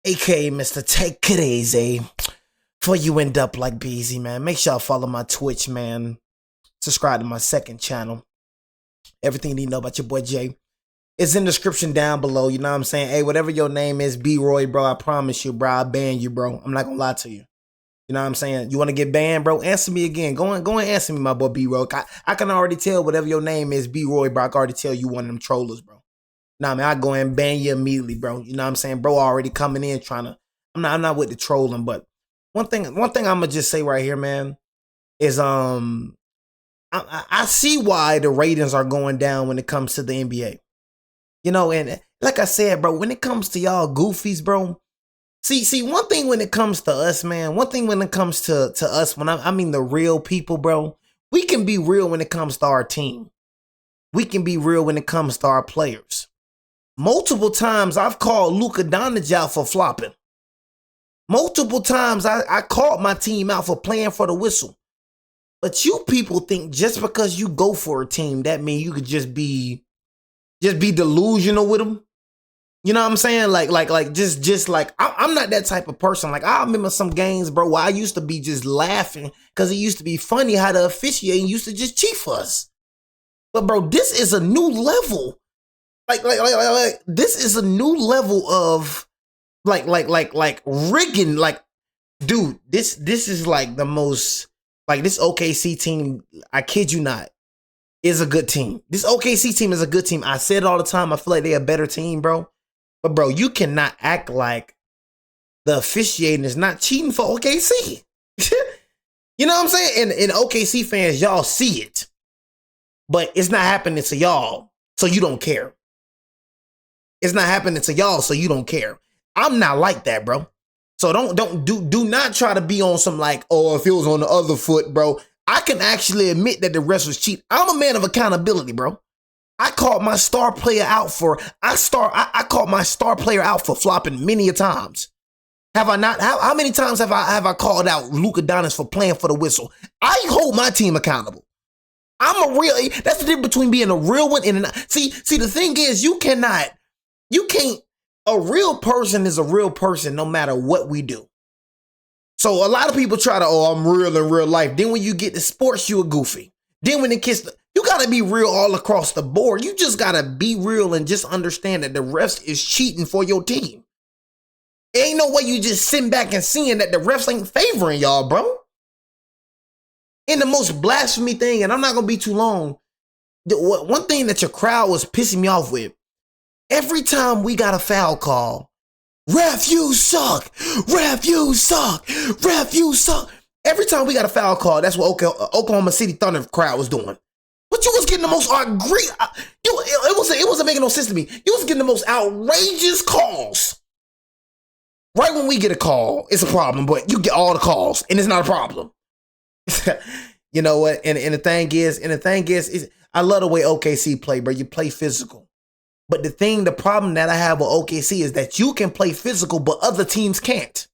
aka Mr. Take It Easy. Before you end up like Beezy, man, make sure y'all follow my Twitch, man. Subscribe to my second channel. Everything you need to know about your boy Jay is in the description down below. You know what I'm saying? Hey, whatever your name is, B-Roy, bro, I promise you, bro, I'll ban you, bro. I'm not gonna lie to you. You know what I'm saying? You want to get banned, bro? Answer me again. Go and answer me, my boy B-Roy. I can already tell whatever your name is, B-Roy, bro. I can already tell you one of them trollers, bro. Nah, man, I go and ban you immediately, bro. You know what I'm saying? Bro already coming in trying to, I'm not with the trolling, but one thing I'm gonna just say right here, man, is I see why the ratings are going down when it comes to the NBA. You know, and like I said, bro, when it comes to y'all goofies, bro, see, one thing when it comes to us, man, one thing when it comes to us, when I mean the real people, bro, we can be real when it comes to our team. We can be real when it comes to our players. Multiple times I've called Luka Doncic out for flopping. Multiple times I called my team out for playing for the whistle. But you people think just because you go for a team, that means you could just be delusional with them. You know what I'm saying? Just like, I'm not that type of person. Like, I remember some games, bro, where I used to be just laughing because it used to be funny how the officiating used to just cheat for us. But, bro, this is a new level. Like, this is a new level of, like, rigging. Like, dude, this is like the most, like, this OKC team, I kid you not, is a good team. This OKC team is a good team. I say it all the time. I feel like they're a better team, bro. But, bro, you cannot act like the officiating is not cheating for OKC. You know what I'm saying? And OKC fans, y'all see it. But it's not happening to y'all, so you don't care. It's not happening to y'all, so you don't care. I'm not like that, bro. So do not try to be on some like, oh, if it was on the other foot, bro. I can actually admit that the rest was cheap. I'm a man of accountability, bro. I called my star player out for I called my star player out for flopping many a times. Have I not? How many times have I called out Luka Doncic for playing for the whistle? I hold my team accountable. That's the difference between being a real one and see, the thing is, a real person is a real person no matter what we do. So a lot of people try to, oh, I'm real in real life. Then when you get to sports, you a goofy. Then when it gets you gotta be real all across the board. You just gotta be real and just understand that the refs is cheating for your team. Ain't no way you just sitting back and seeing that the refs ain't favoring y'all, bro. And the most blasphemy thing, and I'm not gonna be too long, one thing that your crowd was pissing me off with, every time we got a foul call, ref, you suck, ref, you suck, ref, you suck. Every time we got a foul call, that's what Oklahoma City Thunder crowd was doing. But you was getting the most it wasn't making no sense to me. You was getting the most outrageous calls. Right when we get a call, it's a problem, but you get all the calls, and it's not a problem. You know what? And the thing is, I love the way OKC play, bro. You play physical. But the problem that I have with OKC is that you can play physical, but other teams can't.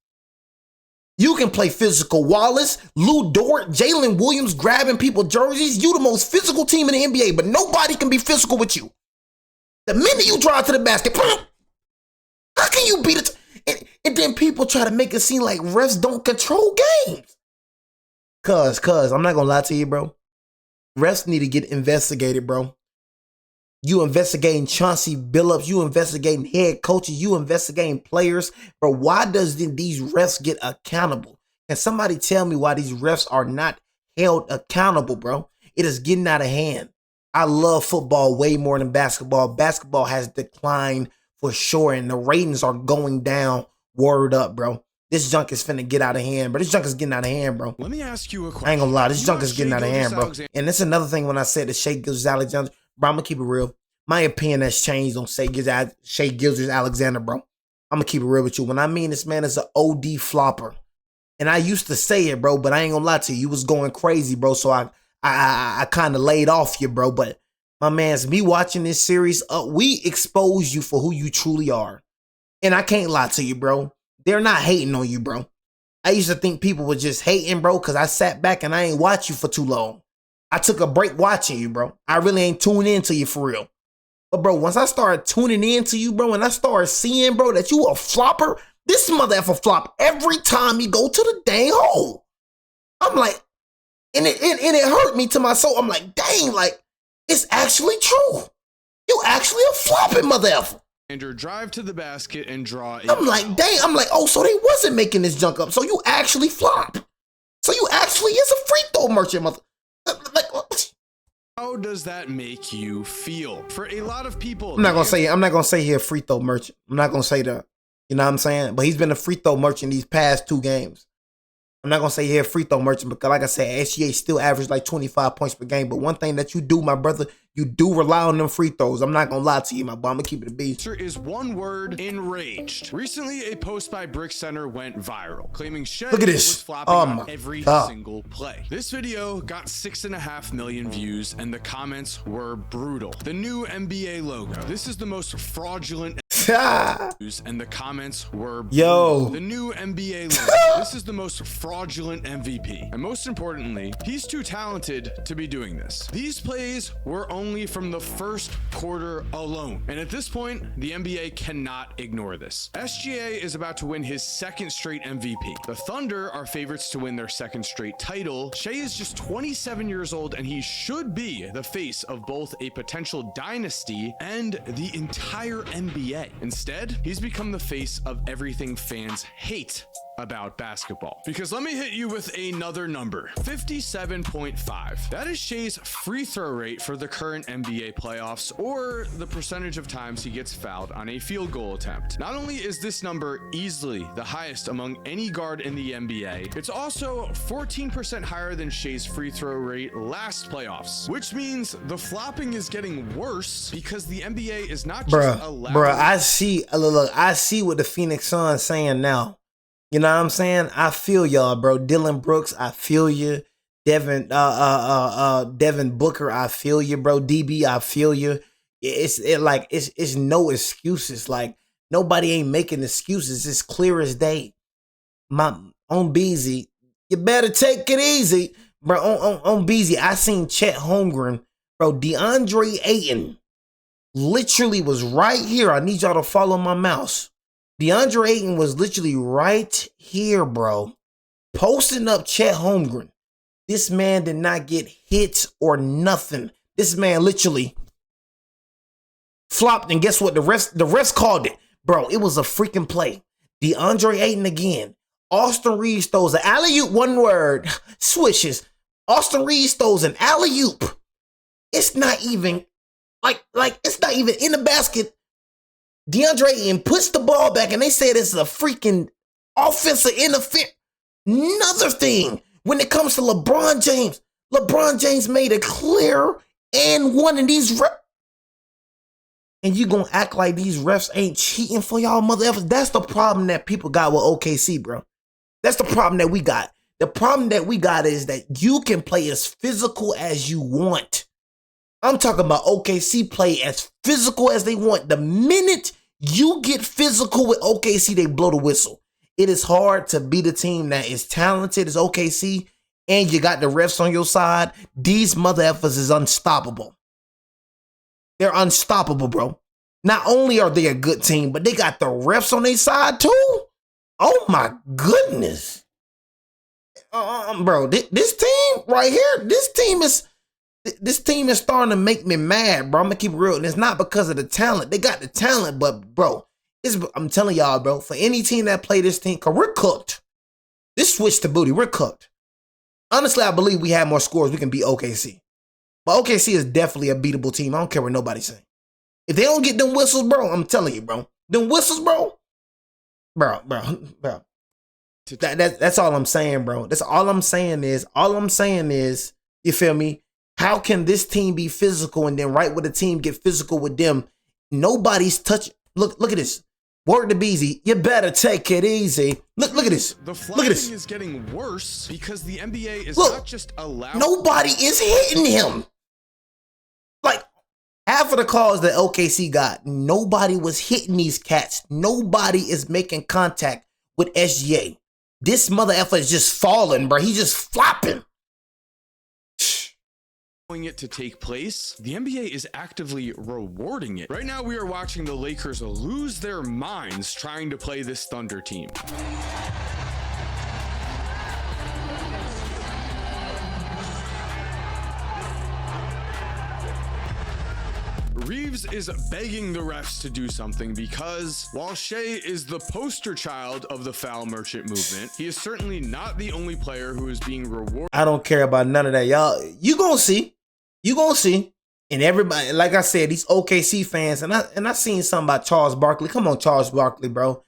You can play physical. Wallace, Lou Dort, Jalen Williams grabbing people jerseys. You the most physical team in the NBA, but nobody can be physical with you. The minute you drive to the basket, how can you beat it? And then people try to make it seem like refs don't control games. Cuz, I'm not gonna lie to you, bro. Refs need to get investigated, bro. You investigating Chauncey Billups, you investigating head coaches, you investigating players. Bro, why does these refs get accountable? Can somebody tell me why these refs are not held accountable, bro? It is getting out of hand. I love football way more than basketball. Basketball has declined for sure, and the ratings are going down. Word up, bro. This junk is finna get out of hand, bro. This junk is getting out of hand, bro. Let me ask you a question. I ain't gonna lie, this junk is getting out of hand, bro. And that's another thing when I said that Shai Gilgeous-Alexander, bro, I'm gonna keep it real. My opinion has changed on Shai Gilgeous-Alexander, bro. I'm gonna keep it real with you. When I mean this man is an OD flopper. And I used to say it, bro, but I ain't gonna lie to you. You was going crazy, bro. So I kind of laid off you, bro. But my man's me watching this series, we expose you for who you truly are. And I can't lie to you, bro. They're not hating on you, bro. I used to think people were just hating, bro, because I sat back and I ain't watch you for too long. I took a break watching you, bro. I really ain't tuned into you for real. But, bro, once I started tuning into you, bro, and I started seeing, bro, that you a flopper, This mother effer flop every time he go to the dang hole. I'm like, and it hurt me to my soul. I'm like, dang, like, it's actually true. You actually a flopping mother effer. Drive to the basket and draw. I'm like, dang, I'm like, oh, so they wasn't making this junk up. So you actually flop. So you actually is a free throw merchant, mother. Like, how does that make you feel? For a lot of people, I'm not gonna say he a free throw merchant. I'm not gonna say that. You know what I'm saying? But he's been a free throw merchant these past 2 games. I'm not going to say he's a free throw merchant because, like I said, SGA still averaged like 25 points per game. But one thing that you do, my brother, you do rely on them free throws. I'm not going to lie to you, my boy. I'm going to keep it a beast. Is one word: enraged. Recently, a post by Brick Center went viral, claiming Shai Look at this. was flopping on every single play. This video got 6.5 million views, and the comments were brutal. The new NBA logo. This is the most fraudulent. And the comments were brutal. The new NBA logo. This is the most fraudulent MVP. And most importantly, he's too talented to be doing this. These plays were only from the first quarter alone. And at this point, the NBA cannot ignore this. SGA is about to win his 2nd straight MVP. The Thunder are favorites to win their 2nd straight title. Shai is just 27 years old, and he should be the face of both a potential dynasty and the entire NBA. Instead, he's become the face of everything fans hate about basketball. Because let me hit you with another number: 57.5. That is Shai's free throw rate for the current NBA playoffs, or the percentage of times he gets fouled on a field goal attempt. Not only is this number easily the highest among any guard in the NBA, it's also 14% higher than Shai's free throw rate last playoffs, which means the flopping is getting worse because the NBA is not just allowing. I see what the Phoenix Suns saying now. You know what I'm saying? I feel y'all, bro. Dylan Brooks, I feel you. Devin Booker, I feel you, bro. DB, I feel you. It's no excuses. Like, nobody ain't making excuses. It's clear as day. On Beezy, you better take it easy, bro. On Beezy, I seen Chet Holmgren, bro. DeAndre Ayton literally was right here. I need y'all to follow my mouse. DeAndre Ayton was literally right here, bro, posting up Chet Holmgren. This man did not get hits or nothing. This man literally flopped, and guess what? The refs called it. Bro, it was a freaking play. DeAndre Ayton again. Austin Reeves throws an alley-oop, one word, swishes. Austin Reeves throws an alley-oop. It's not even, it's not even in the basket. DeAndre Ayton puts the ball back, and they said it's a freaking offensive interference. Another thing, when it comes to LeBron James made it clear and one of these refs. And you gonna act like these refs ain't cheating for y'all mother effers? That's the problem that people got with OKC, bro. That's the problem that we got. The problem that we got is that you can play as physical as you want. I'm talking about OKC play as physical as they want. The minute you get physical with OKC, they blow the whistle. It is hard to beat a team that is talented as OKC, and you got the refs on your side. These mother effers is unstoppable. They're unstoppable, bro. Not only are they a good team, but they got the refs on their side too. Oh my goodness. Bro, this team right here, this team is starting to make me mad, bro. I'm gonna keep it real. And it's not because of the talent. They got the talent, but bro, I'm telling y'all, bro, for any team that play this team, cause we're cooked. This switch to booty, we're cooked. Honestly, I believe we have more scores. We can beat OKC. But OKC is definitely a beatable team. I don't care what nobody's saying. If they don't get them whistles, bro, I'm telling you, bro. Them whistles, bro. That's all I'm saying, bro. That's all I'm saying is, you feel me? How can this team be physical and then right with the team get physical with them? Nobody's touching. Look at this. Word to Beezy, you better take it easy. Look at this. The flopping is getting worse because the NBA is not just allowed. Nobody is hitting him. Like, half of the calls that OKC got, nobody was hitting these cats. Nobody is making contact with SGA. This mother effer is just falling, bro. He's just flopping. it to take place, the NBA is actively rewarding it. Right now, we are watching the Lakers lose their minds trying to play this Thunder team. Reeves is begging the refs to do something because while Shai is the poster child of the foul merchant movement, he is certainly not the only player who is being rewarded. I don't care about none of that, y'all. You gonna see. You gonna see. And everybody, like I said, these OKC fans, and I seen something about Charles Barkley. Come on, Charles Barkley, bro.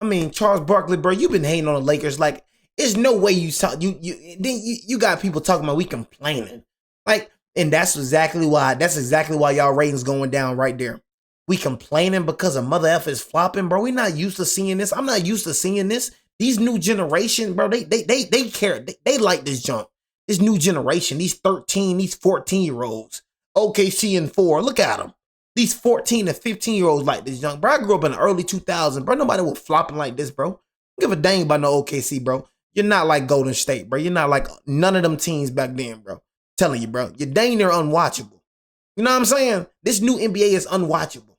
I mean, Charles Barkley, bro, you've been hating on the Lakers. Like, there's no way you talk. You got people talking about we complaining. Like, and that's exactly why y'all ratings going down right there. We complaining because a mother F is flopping, bro. We not used to seeing this. I'm not used to seeing this. These new generation, bro, they care. They like this junk. This new generation, these 13, these 14-year-olds, OKC and 4, look at them. These 14 and 15-year-olds like this junk. Bro, I grew up in the early 2000s, bro. Nobody was flopping like this, bro. Don't give a dang about no OKC, bro. You're not like Golden State, bro. You're not like none of them teams back then, bro. Telling you, bro. You're dang near unwatchable. You know what I'm saying? This new NBA is unwatchable.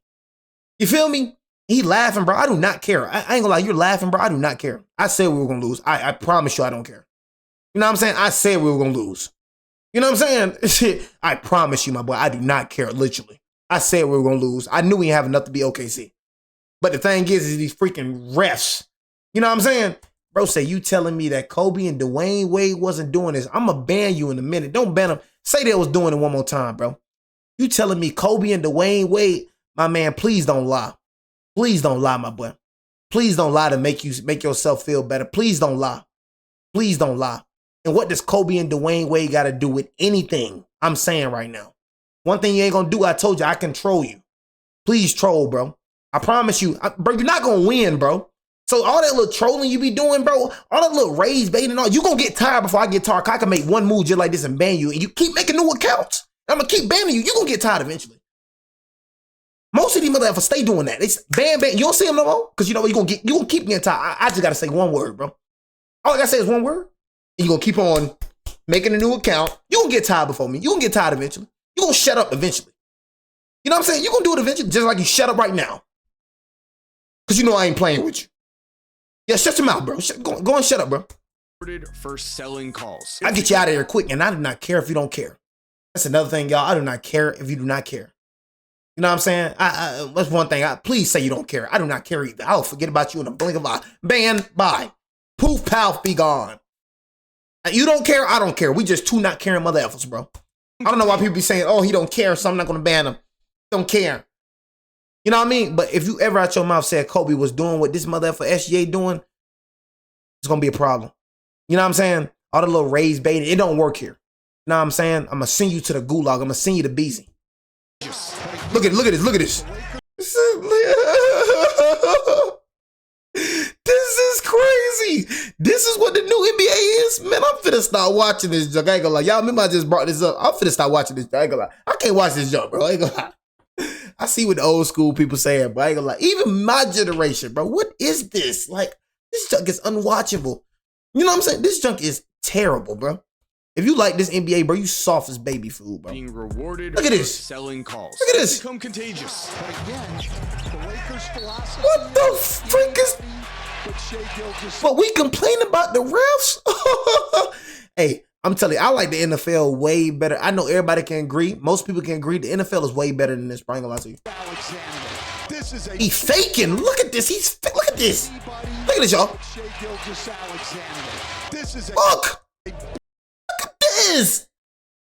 You feel me? He laughing, bro. I do not care. I ain't gonna lie. You're laughing, bro. I do not care. I said we were gonna lose. I promise you I don't care. You know what I'm saying? I said we were going to lose. You know what I'm saying? I promise you, my boy, I do not care, literally. I said we were going to lose. I knew we didn't have enough to be OKC. But the thing is these freaking refs. You know what I'm saying? Bro, say you telling me that Kobe and Dwayne Wade wasn't doing this. I'm going to ban you in a minute. Don't ban them. Say they was doing it one more time, bro. You telling me Kobe and Dwayne Wade, my man, please don't lie. Please don't lie, my boy. Please don't lie to make yourself feel better. Please don't lie. Please don't lie. And what does Kobe and Dwayne Wade got to do with anything I'm saying right now? One thing you ain't going to do, I told you, I control you. Please troll, bro. I promise you. Bro, you're not going to win, bro. So all that little trolling you be doing, bro, all that little raised bait and all, you going to get tired before I get tired. I can make one move just like this and ban you. And you keep making new accounts. I'm going to keep banning you. You're going to get tired eventually. Most of these motherfuckers stay doing that. They ban. You don't see them no more? Because you know what? You're going to keep getting tired. I just got to say one word, bro. All I got to say is one word. You're going to keep on making a new account. You're going to get tired before me. You're going to get tired eventually. You're going to shut up eventually. You know what I'm saying? You're going to do it eventually, just like you shut up right now. Because you know I ain't playing with you. Yeah, shut your mouth, bro. Go and shut up, bro. For selling calls. I'll get you out of here quick, and I do not care if you don't care. That's another thing, y'all. I do not care if you do not care. You know what I'm saying? That's one thing. Please say you don't care. I do not care either. I'll forget about you in a blink of an eye. Ban, bye. Poof, pal, be gone. You don't care, I don't care. We just two not caring mother effers, bro. I don't know why people be saying, oh, he don't care, so I'm not going to ban him. Don't care. You know what I mean? But if you ever out your mouth said Kobe was doing what this mother effer SGA doing, it's going to be a problem. You know what I'm saying? All the little raised bait, it don't work here. You know what I'm saying? I'm going to send you to the gulag. I'm going to send you to Beezy. Look at this. Look at this. This is crazy. This is what the new NBA is. Man, I'm finna start watching this junk. I ain't gonna lie. Y'all remember I just brought this up. I'm finna start watching this. I ain't gonna lie. I can't watch this junk, bro. I ain't gonna lie. I see what the old school people saying, but I ain't gonna lie. Even my generation, bro. What is this? Like, this junk is unwatchable. You know what I'm saying? This junk is terrible, bro. If you like this NBA, bro, you soft as baby food, bro. Being rewarded. Look at this. Selling calls. Look at this. Become contagious. But again, the Lakers' philosophy. What the freak is? But we complain about the refs? Hey, I'm telling you, I like the NFL way better. I know everybody can agree. Most people can agree. The NFL is way better than this, bro. I ain't gonna lie to you. This is He faking. Look at this. Look at this. Look at this, y'all. This is Look. Look at this.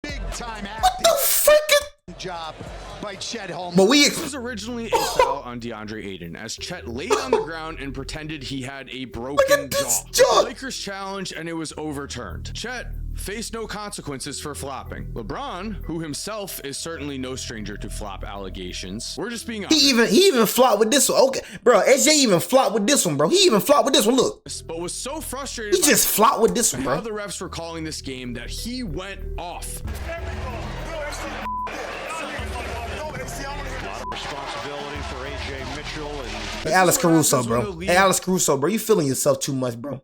big time What the freaking job by Chet Holmgren. But This was originally a foul on DeAndre Ayton as Chet laid on the ground and pretended he had a broken this jaw. jaw. The Lakers challenged and it was overturned. Chet faced no consequences for flopping. LeBron, who himself is certainly no stranger to flop allegations, we're just being honest. he even flopped with this one. Okay, bro, SJ even flopped with this one, bro. He even flopped with this one. Look, But was so frustrated he just flopped with this one, how bro. the refs were calling this game that he went off. Responsibility for AJ Mitchell and Hey, Alex Caruso, bro. Hey, Alex Caruso, bro. You feeling yourself too much, bro.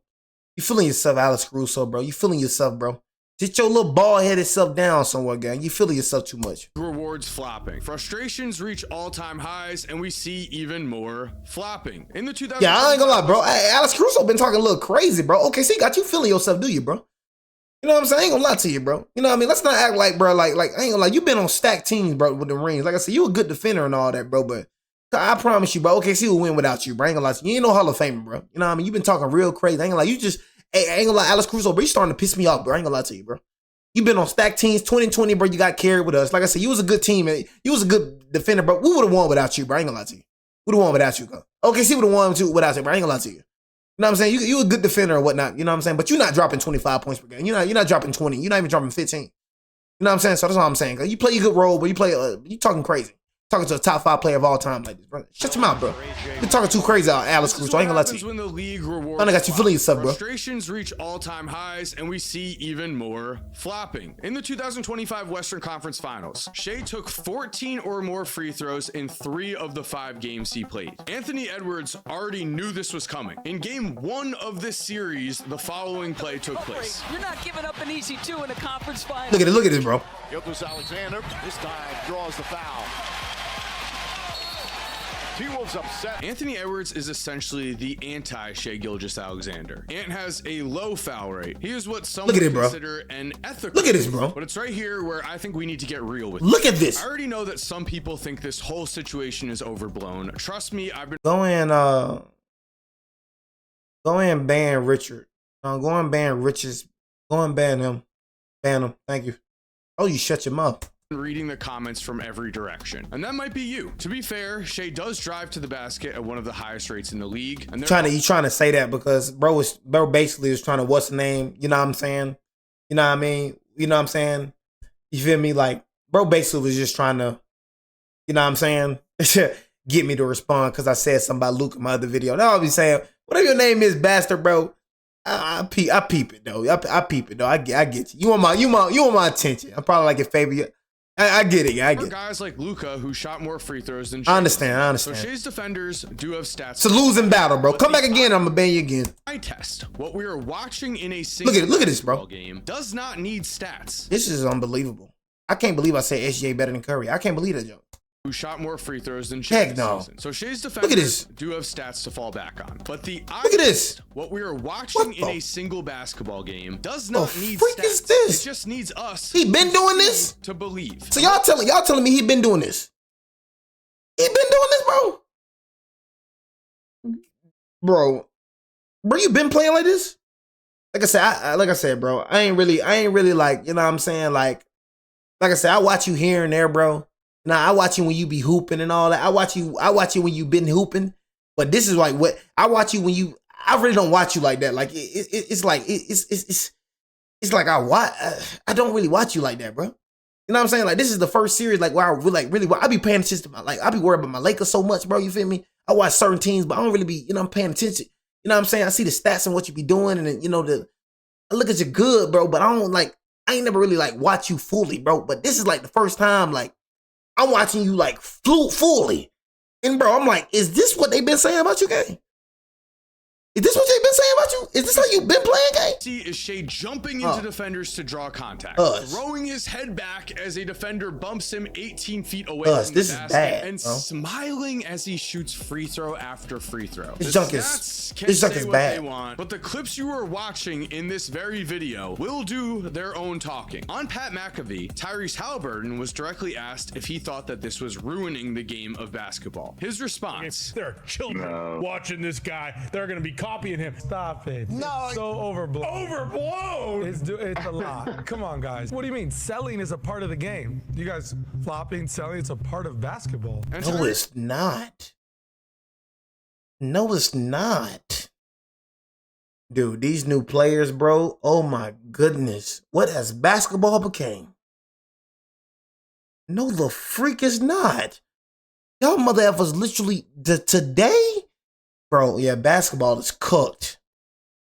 You feeling yourself, Alex Caruso, bro. You feeling yourself, bro. Sit your little bald-headed self down somewhere, gang. You feeling yourself too much. Rewards flopping. Frustrations reach all-time highs, and we see even more flopping. In the 2000s. Yeah, I ain't gonna lie, bro. Hey, Alex Caruso been talking a little crazy, bro. Okay, see, got you feeling yourself, do you, bro? You know what I'm saying? I ain't gonna lie to you, bro. You know what I mean? Let's not act like, bro, like I ain't gonna lie. You been on stacked teams, bro, with the rings. Like I said, you a good defender and all that, bro, but I promise you, bro, OKC will win without you, bro. I ain't gonna lie to you. You ain't no Hall of Famer, bro. You know what I mean? You been talking real crazy. I ain't gonna lie. You just, hey, I ain't gonna lie, Alex Caruso, bro, you starting to piss me off, bro. I ain't gonna lie to you, bro. You been on stacked teams, 2020, bro. You got carried with us. Like I said, you was a good team, and you was a good defender, bro. We would have won without you, bro. I ain't gonna lie to you. Would have won without you, bro. OKC would have won too without you, bro. I ain't gonna lie to you. You know what I'm saying? You a good defender or whatnot. You know what I'm saying? But you're not dropping 25 points per game. You're not dropping 20. You're not even dropping 15. You know what I'm saying? So that's all I'm saying. You play a good role, but you play. You talking crazy. Talking to a top 5 player of all time like this, bro. Shut your mouth, bro. You're talking too crazy, Alex Caruso. I ain't gonna lie to you. When the league rewards I got you feeling yourself, bro. Frustrations reach all-time highs, and we see even more flopping. In the 2025 Western Conference Finals, Shai took 14 or more free throws in 3 of the 5 games he played. Anthony Edwards already knew this was coming. In game 1 of this series, the following play took place. You're not giving up an easy 2 in a conference final. Look at this, bro. Gilgeous-Alexander this time draws the foul. T-Wolves upset. Anthony Edwards is essentially the anti-Shai Gilgeous-Alexander. Ant has a low foul rate. He is what some would consider an ethical. Look at this, bro. But it's right here where I think we need to get real with Look at this. I already know that some people think this whole situation is overblown. Trust me, I've been Go and ban Richard. Go and ban Richards. Go and ban him. Ban him. Thank you. Oh, you shut your mouth. reading the comments from every direction, and that might be you. To be fair, Shai does drive to the basket at one of the highest rates in the league. And you trying to say that because bro basically was trying to what's the name? You know what I'm saying? You know what I mean? You know what I'm saying? You feel me? Like bro basically was just trying to, you know what I'm saying? Get me to respond because I said something about Luke in my other video. Now I'll be saying, whatever your name is, bastard, bro. I peep it though. I peep it though. I get you. You want my attention. I'm probably like your favorite. I get it. I get it. Guys like Luka who shot more free throws than Shai. I understand. So Shai's defenders do have stats. It's a losing battle, bro. Come back again. I'm gonna ban you again. I test what we are watching in a single look at this, bro. Game does not need stats. This is unbelievable. I can't believe I said SGA better than Curry. I can't believe that joke. Who shot more free throws than Shai. Heck no. So Shai's defenders do have stats to fall back on. But the look at this. What we are watching in a single basketball game does not need stats. Is this? It just needs us. He been doing this to believe. So y'all telling me he been doing this. He been doing this, bro. Bro, you been playing like this? Like I said, bro. I ain't really like, you know what I'm saying? Like I said, I watch you here and there, bro. Now I watch you when you be hooping and all that. I watch you when you been hooping. But this is like what I watch you when you. I really don't watch you like that. Like it's like I don't really watch you like that, bro. You know what I'm saying? Like this is the first series like where I really I be paying attention to I be worried about my Lakers so much, bro. You feel me? I watch certain teams, but I don't really be I'm paying attention. You know what I'm saying? I see the stats and what you be doing, and then, I look at you good, bro. But I ain't never really like watch you fully, bro. But this is like the first time like. I'm watching you like fully. And bro, I'm like, is this what they've been saying about you, gang? Is this what they've been saying about you? Is this how you been playing, gang? See is Shai jumping into defenders to draw contact, throwing his head back as a defender bumps him 18 feet away from the basket, and smiling as he shoots free throw after free throw. This junk is bad. But the clips you are watching in this very video will do their own talking. On Pat McAfee, Tyrese Halliburton was directly asked if he thought that this was ruining the game of basketball. His response: there are children watching this guy. They're going to be copying him. Stop it. No. It's so overblown. Overblown? It's a lot. Come on, guys. What do you mean? Selling is a part of the game. You guys flopping, selling, it's a part of basketball. No, it's not. No, it's not. Dude, these new players, bro. Oh my goodness. What has basketball became? No, the freak is not. Y'all mother effers literally today? Bro, yeah, basketball is cooked.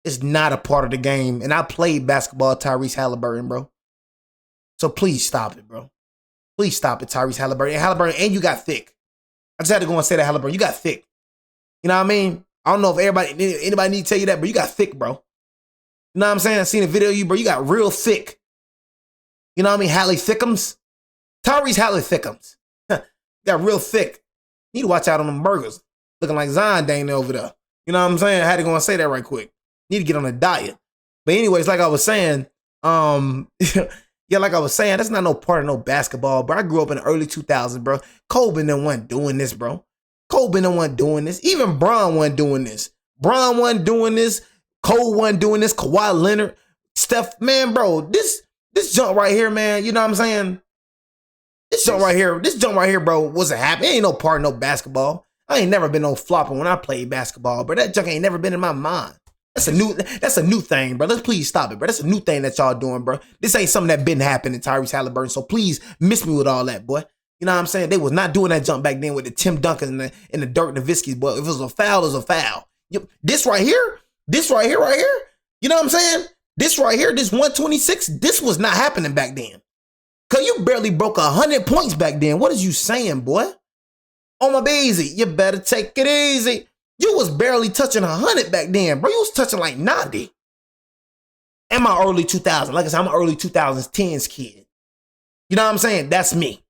It's not a part of the game. And I played basketball, Tyrese Halliburton, bro. So please stop it, bro. Please stop it, Tyrese Halliburton. And you got thick. I just had to go and say that, Halliburton. You got thick. You know what I mean? I don't know if anybody need to tell you that, but you got thick, bro. You know what I'm saying? I seen a video of you, bro. You got real thick. You know what I mean? Hallie Thickums. Tyrese Hallie Thickums. Got real thick. Need to watch out on them burgers. Looking like Zion Dane over there. You know what I'm saying? I had to go and say that right quick. Need to get on a diet. But anyways, like I was saying, yeah, like I was saying, that's not no part of no basketball, bro. I grew up in the early 2000s, bro. Kobe done wasn't doing this, bro. Kobe done wasn't doing this. Even Bron wasn't doing this. Bron wasn't doing this. Cole wasn't doing this. Kawhi Leonard. Steph, man, bro, this junk right here, man, you know what I'm saying? This junk right here, bro, wasn't happening. It ain't no part of no basketball. I ain't never been no flopping when I played basketball, bro. That junk ain't never been in my mind. That's a new thing, bro. Let's please stop it, bro. That's a new thing that y'all doing, bro. This ain't something that been happening to Tyrese Halliburton, so please miss me with all that, boy. You know what I'm saying? They was not doing that jump back then with the Tim Duncan and the Dirk Nowitzki's, boy. If it was a foul, it was a foul. This right here, you know what I'm saying? This right here, this 126, this was not happening back then. Cause you barely broke 100 points back then. What is you saying, boy? Oh my baby, you better take it easy. You was barely touching 100 back then, bro. You was touching like 90. In my early 2000s. Like I said, I'm an early 2010s kid. You know what I'm saying? That's me.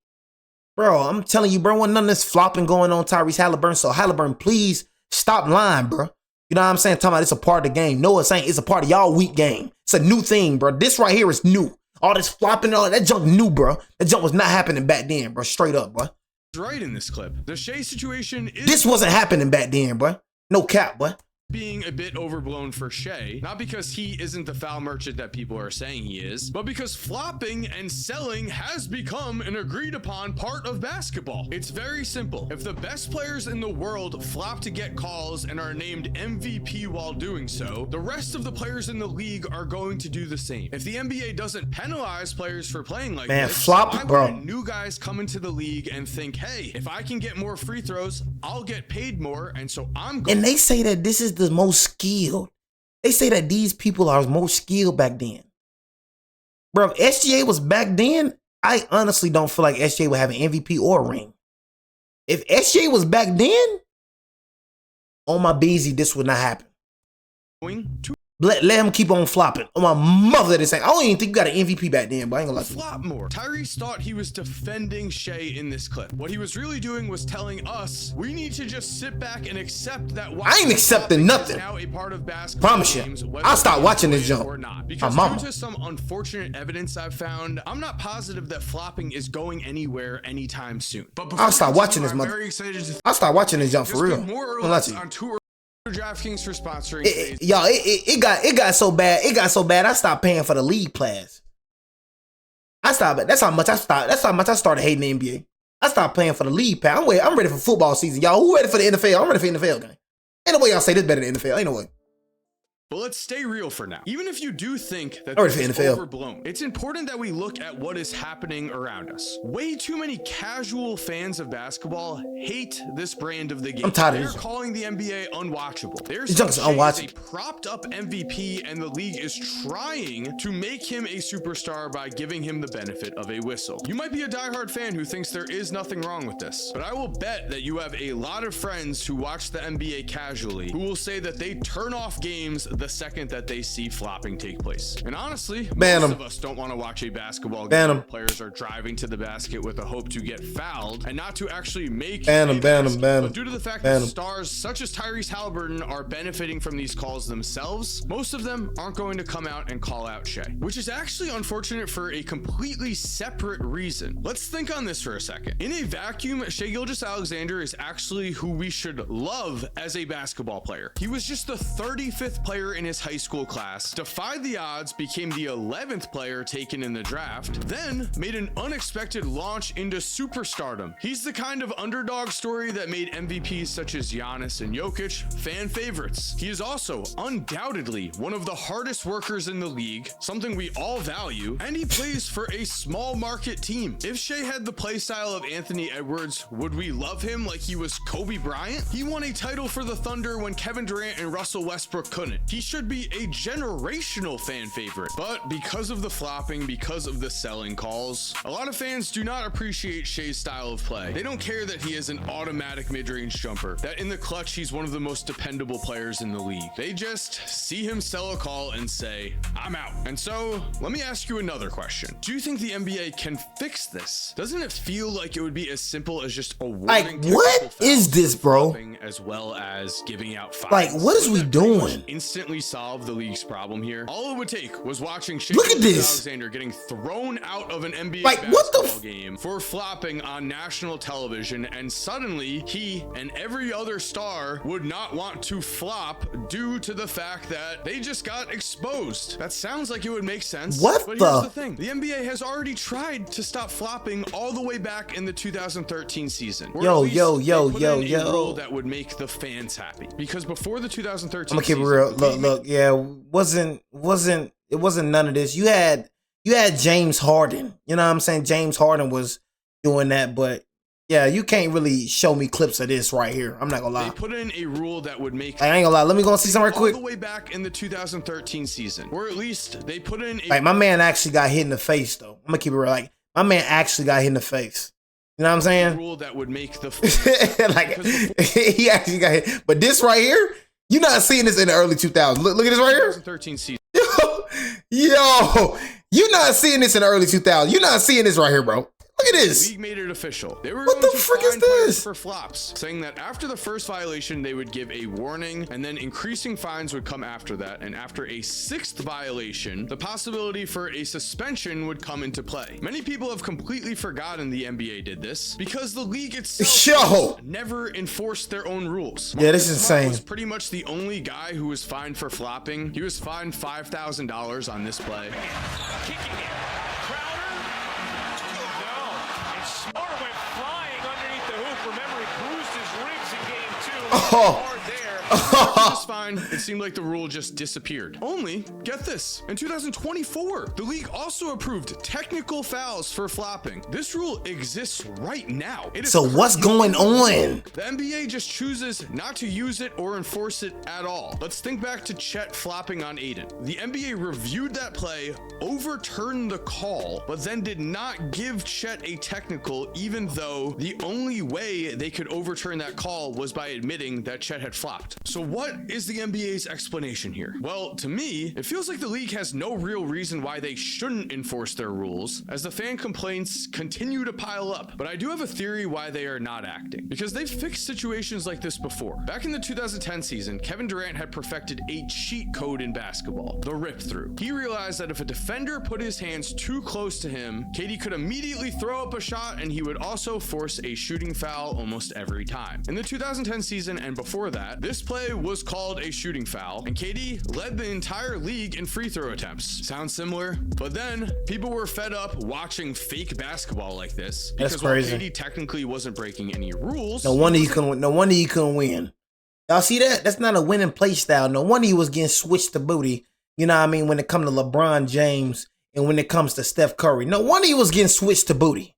Bro, I'm telling you, bro, wasn't none of this flopping going on Tyrese Halliburton. So Halliburton, please stop lying, bro. You know what I'm saying? Talking about it's a part of the game. No, it's ain't. It's a part of y'all weak game. It's a new thing, bro. This right here is new. All this flopping, all that junk new, bro. That junk was not happening back then, bro. Straight up, bro. Right in this clip. The Shai situation is... This wasn't happening back then, bro. No cap, boy. Being a bit overblown for Shai, not because he isn't the foul merchant that people are saying he is, but because flopping and selling has become an agreed upon part of basketball. It's very simple. If the best players in the world flop to get calls and are named MVP while doing so, the rest of the players in the league are going to do the same. If the NBA doesn't penalize players for playing like this, flop, bro. New guys come into the league and think, hey, if I can get more free throws, I'll get paid more, and so I'm going. And they say that this is the most skilled. They say that these people are most skilled back then. Bro, if SGA was back then, I honestly don't feel like SGA would have an MVP or a ring. If SGA was back then, on my BZ, this would not happen. Let him keep on flopping. On my mother, this ain't. I don't even think you got an MVP back then, but I ain't gonna lie to you. Flop more. Tyrese thought he was defending Shai in this clip. What he was really doing was telling us we need to just sit back and accept that. I ain't accepting nothing. Now a part of basketball. Promise you. I'll start watching this jump. Or not. Because due to some unfortunate evidence I've found, I'm not positive that flopping is going anywhere anytime soon. But I'll start watching this mother. I'll start watching this jump for real. More or less on tour. DraftKings for sponsoring. It got so bad. It got so bad. I stopped paying for the league pass. I stopped. That's how much I stopped. That's how much I started hating the NBA. I stopped paying for the league pass. I'm ready for football season, y'all. Who ready for the NFL? I'm ready for the NFL game. Ain't no way y'all say this better than the NFL. Ain't no way. But let's stay real for now. Even if you do think that this is overblown, it's important that we look at what is happening around us. Way too many casual fans of basketball hate this brand of the game. I'm tired of this. They're calling the NBA unwatchable. This junk is unwatchable. A propped up MVP, and the league is trying to make him a superstar by giving him the benefit of a whistle. You might be a diehard fan who thinks there is nothing wrong with this, but I will bet that you have a lot of friends who watch the NBA casually who will say that they turn off games the second that they see flopping take place. And honestly, most of us don't want to watch a basketball game where players are driving to the basket with a hope to get fouled and not to actually make a basket. But due to the fact that stars such as Tyrese Halliburton are benefiting from these calls themselves, most of them aren't going to come out and call out Shai, which is actually unfortunate for a completely separate reason. Let's think on this for a second. In a vacuum, Shai Gilgeous-Alexander is actually who we should love as a basketball player. He was just the 35th player in his high school class, defied the odds, became the 11th player taken in the draft, then made an unexpected launch into superstardom. He's the kind of underdog story that made MVPs such as Giannis and Jokic fan favorites. He is also undoubtedly one of the hardest workers in the league, something we all value, and he plays for a small market team. If Shai had the play style of Anthony Edwards, would we love him like he was Kobe Bryant? He won a title for the Thunder when Kevin Durant and Russell Westbrook couldn't. He should be a generational fan favorite. But because of the flopping, because of the selling calls, a lot of fans do not appreciate Shai's style of play. They don't care that he is an automatic mid-range jumper, that in the clutch he's one of the most dependable players in the league. They just see him sell a call and say, I'm out. And so let me ask you another question. Do you think the NBA can fix this? Doesn't it feel like it would be as simple as just awarding like, what is this, bro? As well as giving out fines? Like, what is we doing? Instantly solve the league's problem here. All it would take was watching Shai Look at this. Alexander getting thrown out of an NBA like, what basketball game for flopping on national television, and suddenly he and every other star would not want to flop due to the fact that they just got exposed. That sounds like it would make sense. What but the? Here's the thing. The NBA has already tried to stop flopping all the way back in the 2013 season. Yo. Rule that would make the fans happy, because before the 2013 I'm gonna keep it real. Look, yeah, it wasn't none of this. You had James Harden. You know what I'm saying? James Harden was doing that, but yeah, you can't really show me clips of this right here. I'm not gonna lie. They put in a rule that would make, I ain't gonna lie. Let me go and see something right quick. All the way back in the 2013 season, or at least they put in like, my man actually got hit in the face though. I'm gonna keep it real. Like, my man actually got hit in the face. You know what I'm saying? Rule that would make the like, he actually got hit. But this right here, you're not seeing this in the early 2000s. Look at this right here. 2013 season. Yo, you're not seeing this in the early 2000s. You're not seeing this right here, bro. Look at this. The league made it official. They were what going the to frick is fine players this? for flops, saying that after the first violation, they would give a warning, and then increasing fines would come after that. And after a sixth violation, the possibility for a suspension would come into play. Many people have completely forgotten the NBA did this because the league itself never enforced their own rules. Yeah, this is insane. Was pretty much the only guy who was fined for flopping. He was fined $5,000 on this play. Kicking it. Smart went flying underneath the hoop. Remember, he bruised his ribs in game 2. Hard there. Just fine. It seemed like the rule just disappeared. Only, get this, in 2024, the league also approved technical fouls for flopping. This rule exists right now. So what's going on? The NBA just chooses not to use it or enforce it at all. Let's think back to Chet flopping on Aiden. The NBA reviewed that play, overturned the call, but then did not give Chet a technical, even though the only way they could overturn that call was by admitting that Chet had flopped. So what is the NBA's explanation here? Well, to me, it feels like the league has no real reason why they shouldn't enforce their rules, as the fan complaints continue to pile up. But I do have a theory why they are not acting, because they've fixed situations like this before. Back in the 2010 season, Kevin Durant had perfected a cheat code in basketball, the rip through. He realized that if a defender put his hands too close to him, KD could immediately throw up a shot, and he would also force a shooting foul almost every time. In the 2010 season and before that, this play was called a shooting foul, and KD led the entire league in free throw attempts. Sounds similar? But then people were fed up watching fake basketball like this, because while KD technically wasn't breaking any rules, no wonder you couldn't win. Y'all see that? That's not a winning play style. No wonder he was getting switched to booty. You know what I mean? When it comes to LeBron James and when it comes to Steph Curry, no wonder he was getting switched to booty.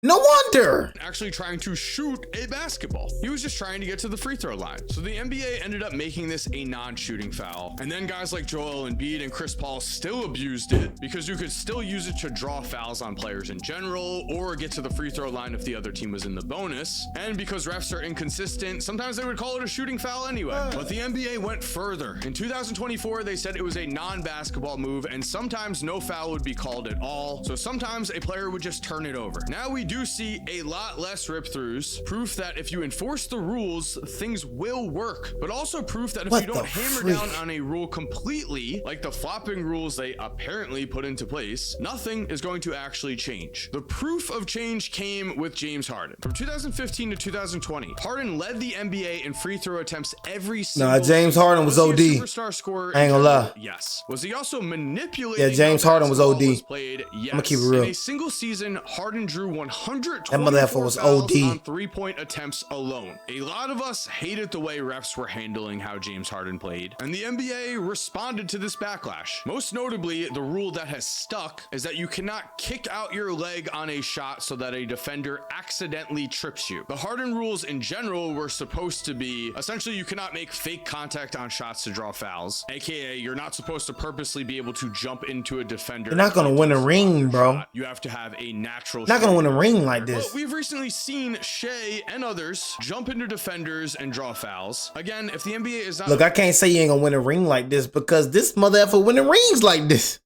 No wonder. Actually trying to shoot a basketball. He was just trying to get to the free throw line. So the NBA ended up making this a non-shooting foul. And then guys like Joel Embiid and Chris Paul still abused it, because you could still use it to draw fouls on players in general, or get to the free throw line if the other team was in the bonus. And because refs are inconsistent, sometimes they would call it a shooting foul anyway. But the NBA went further. In 2024, they said it was a non-basketball move, and sometimes no foul would be called at all. So sometimes a player would just turn it over. Now we do see a lot less rip throughs, proof that if you enforce the rules, things will work, but also proof that if you don't hammer down on a rule completely, like the flopping rules they apparently put into place, nothing is going to actually change. The proof of change came with James Harden. From 2015 to 2020, Harden led the NBA in free throw attempts every single James Harden was OD. Superstar scorer. I ain't gonna lie. Yes. Was he also manipulating? Yeah, James Harden was OD. Played? Yes. I'm gonna keep it real. In a single season, Harden drew 100 124 was fouls OD. on 3-point attempts alone. A lot of us hated the way refs were handling how James Harden played, and the NBA responded to this backlash. Most notably, the rule that has stuck is that you cannot kick out your leg on a shot so that a defender accidentally trips you. The Harden rules in general were supposed to be essentially you cannot make fake contact on shots to draw fouls, aka you're not supposed to purposely be able to jump into a defender. You're not gonna win a ring, bro. You have to have a natural. Not gonna win a ring like this. Well, we've recently seen Shai and others jump into defenders and draw fouls. Again, if the NBA is not. Look, I can't say you ain't gonna win a ring like this because this mother effer winning rings like this.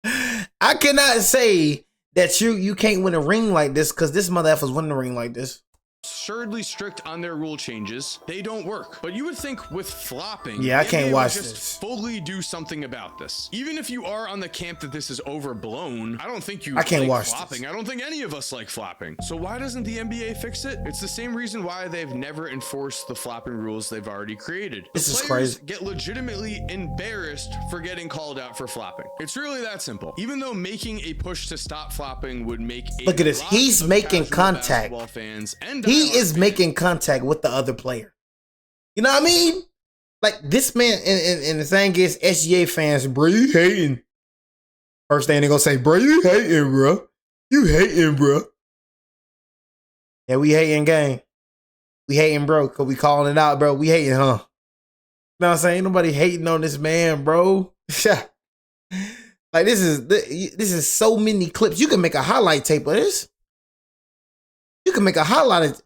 I cannot say that you can't win a ring like this because this mother effer's winning a ring like this. Absurdly strict on their rule changes, they don't work. But you would think with flopping, yeah, I can't watch just this. Fully do something about this. Even if you are on the camp that this is overblown, I don't think you. I can't like watch flopping. this. I don't think any of us like flopping. So why doesn't the NBA fix it? It's the same reason why they've never enforced the flopping rules they've already created. This is Players crazy. get legitimately embarrassed for getting called out for flopping. It's really that simple. Even though making a push to stop flopping would make a look at this. lot He's of making casual contact. basketball fans and He diehard is fans making contact with the other player. You know what I mean? Like this man, and the thing is, SGA fans, bro, you hating. First thing they gonna say, bro, you hating, bro. You hating, bro. Yeah, we hating, gang. We hating, bro, because we calling it out, bro. We hating, huh? You know what I'm saying? Ain't nobody hating on this man, bro. Like this is so many clips. You can make a highlight tape of this. You can make a highlight.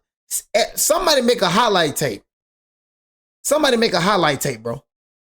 Somebody make a highlight tape. Somebody make a highlight tape, bro.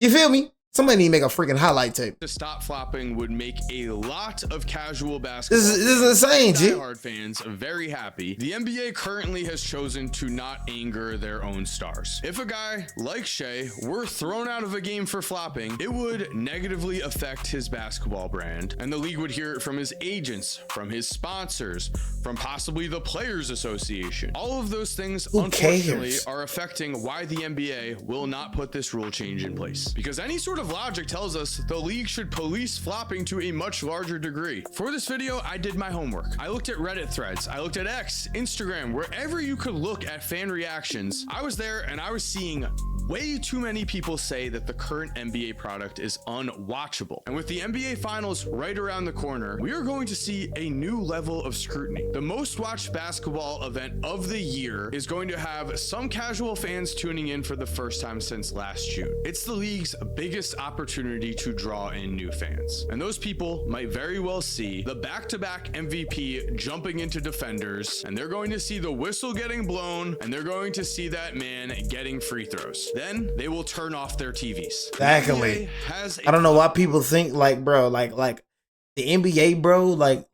You feel me? Somebody need to make a freaking highlight tape. To stop flopping would make a lot of casual basketball This is insane, G. diehard fans very happy. The NBA currently has chosen to not anger their own stars. If a guy like Shai were thrown out of a game for flopping, it would negatively affect his basketball brand, and the league would hear it from his agents, from his sponsors, from possibly the Players Association. All of those things, unfortunately, are affecting why the NBA will not put this rule change in place. Because any sort of logic tells us the league should police flopping to a much larger degree. For this video, I did my homework. I looked at Reddit threads, I looked at X, Instagram, wherever you could look at fan reactions. I was there and I was seeing way too many people say that the current NBA product is unwatchable. And with the NBA finals right around the corner, we are going to see a new level of scrutiny. The most watched basketball event of the year is going to have some casual fans tuning in for the first time since last June. It's the league's biggest opportunity to draw in new fans. And those people might very well see the back-to-back MVP jumping into defenders, and they're going to see the whistle getting blown, and they're going to see that man getting free throws. Then they will turn off their TVs. Exactly. I don't know why people think like, bro, like the NBA, bro, like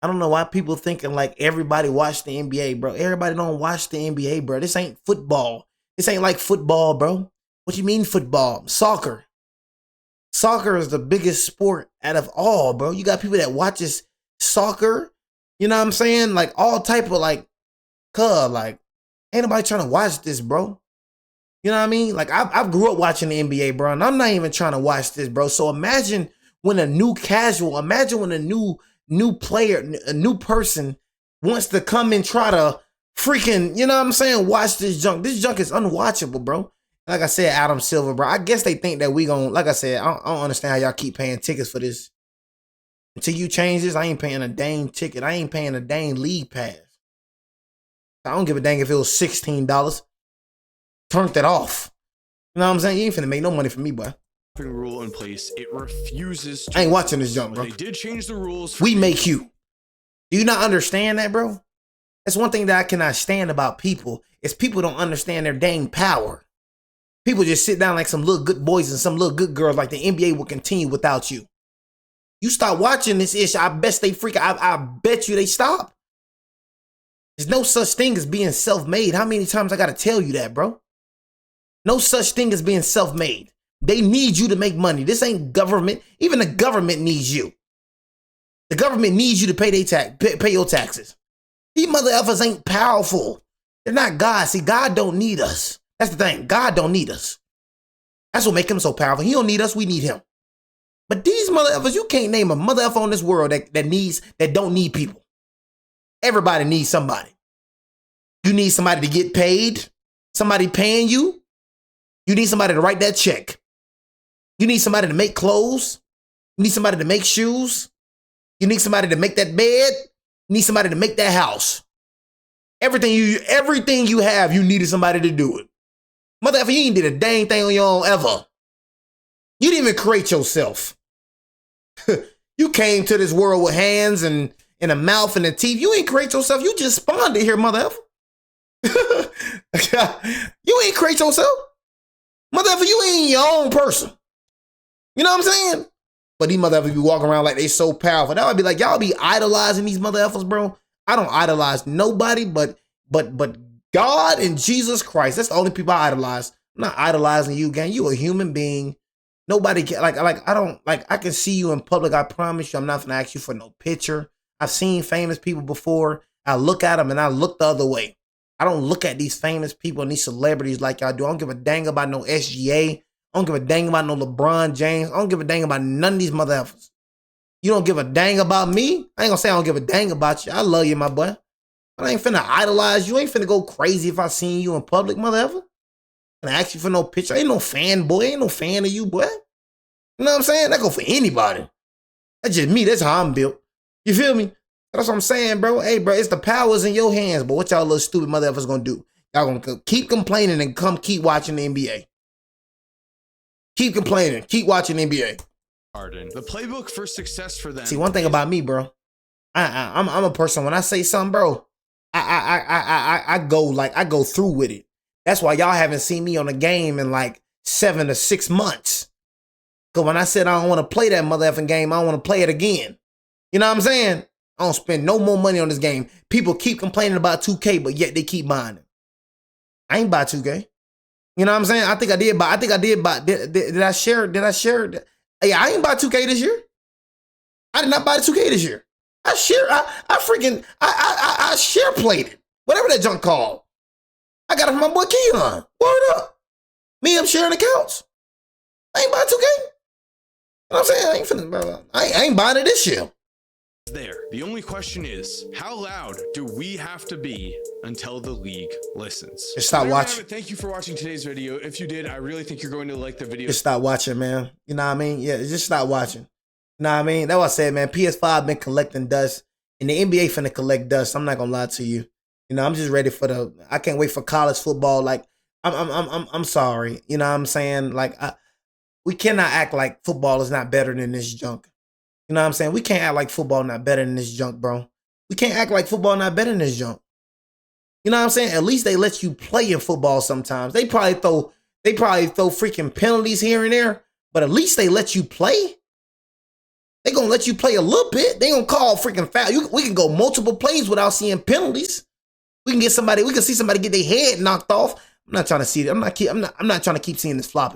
I don't know why people thinking like everybody watch the NBA, bro. Everybody don't watch the NBA, bro. This ain't football. This ain't like football, bro. What you mean football? Soccer. Soccer is the biggest sport out of all, bro. You got people that watches soccer. You know what I'm saying? Like all type of like, like ain't nobody trying to watch this, bro. You know what I mean? Like I grew up watching the NBA, bro, and I'm not even trying to watch this, bro. So imagine when a new casual, imagine when a new player, a new person wants to come and try to freaking, you know what I'm saying, watch this junk. This junk is unwatchable, bro. Like I said, Adam Silver, bro. I guess they think that we gon', like I said, I don't understand how y'all keep paying tickets for this. Until you change this, I ain't paying a dang ticket. I ain't paying a dang league pass. I don't give a dang if it was $16. Turned that off. You know what I'm saying? You ain't finna make no money from me, boy. Rule in place, it refuses to. I ain't watching this junk, bro. They did change the rules. We make you. Do you not understand that, bro? That's one thing that I cannot stand about people is people don't understand their dang power. People just sit down like some little good boys and some little good girls like the NBA will continue without you. You start watching this ish, I bet they I bet you they stop. There's no such thing as being self-made. How many times I gotta tell you that, bro? No such thing as being self-made. They need you to make money. This ain't government. Even the government needs you. The government needs you to pay pay your taxes. These mother effers ain't powerful. They're not God. See, God don't need us. That's the thing. God don't need us. That's what makes him so powerful. He don't need us. We need him. But these mother effers, you can't name a mother effer on this world that don't need people. Everybody needs somebody. You need somebody to get paid. Somebody paying you. You need somebody to write that check. You need somebody to make clothes. You need somebody to make shoes. You need somebody to make that bed. You need somebody to make that house. Everything you have, you needed somebody to do it. Motherfucker, you ain't did a dang thing on your own ever. You didn't even create yourself. You came to this world with hands and a mouth and a teeth. You ain't create yourself. You just spawned it here, motherfucker. You ain't create yourself. Motherfucker, you ain't your own person. You know what I'm saying? But these motherfuckers be walking around like they so powerful. That would be like, y'all be idolizing these motherfuckers, bro. I don't idolize nobody but God and Jesus Christ. That's the only people I idolize. I'm not idolizing you, gang. You a human being. Nobody can, I can see you in public. I promise you, I'm not gonna ask you for no picture. I've seen famous people before. I look at them and I look the other way. I don't look at these famous people and these celebrities like y'all do. I don't give a dang about no SGA. I don't give a dang about no LeBron James. I don't give a dang about none of these motherfuckers. You don't give a dang about me? I ain't gonna say I don't give a dang about you. I love you, my boy. But I ain't finna idolize you. I ain't finna go crazy if I seen you in public, motherfucker. And I ask you for no picture. I ain't no fanboy. I ain't no fan of you, boy. You know what I'm saying? That go for anybody. That's just me. That's how I'm built. You feel me? That's what I'm saying, bro. Hey, bro, it's the powers in your hands, but what y'all little stupid motherfuckers gonna do? Y'all gonna keep complaining and come keep watching the NBA. Keep complaining. Keep watching the NBA. The playbook for success for them. See, one thing about me, bro. I'm a person. When I say something, bro, I go through with it. That's why y'all haven't seen me on a game in like 7 to 6 months. Cause when I said I don't want to play that motherfucking game, I don't want to play it again. You know what I'm saying? I don't spend no more money on this game. People keep complaining about 2K, but yet they keep buying it. I ain't buy 2K. You know what I'm saying? I think I did buy. Did I share? Yeah, I ain't buy 2K this year. I did not buy the 2K this year. I share played it. Whatever that junk called. I got it from my boy Keon. Word up. Me, I'm sharing accounts. I ain't buy 2K. You know what I'm saying? I ain't buying it this year. There. The only question is, how loud do we have to be until the league listens? Just stop watching. Thank you for watching today's video. If you did, I really think you're going to like the video. Just stop watching, man. You know what I mean? Yeah, just stop watching. You know what I mean? That's what I said, man. PS5 been collecting dust, and the NBA finna collect dust. I'm not gonna lie to you. You know, I'm just ready for I can't wait for college football. Like, I'm sorry. You know what I'm saying? Like, we cannot act like football is not better than this junk. You know what I'm saying? We can't act like football not better than this junk, bro. We can't act like football not better than this junk. You know what I'm saying? At least they let you play in football sometimes. They probably throw freaking penalties here and there, but at least they let you play. They gonna let you play a little bit. They gonna call freaking foul. We can go multiple plays without seeing penalties. We can see somebody get their head knocked off. I'm not trying to see it. I'm not trying to keep seeing this flopping.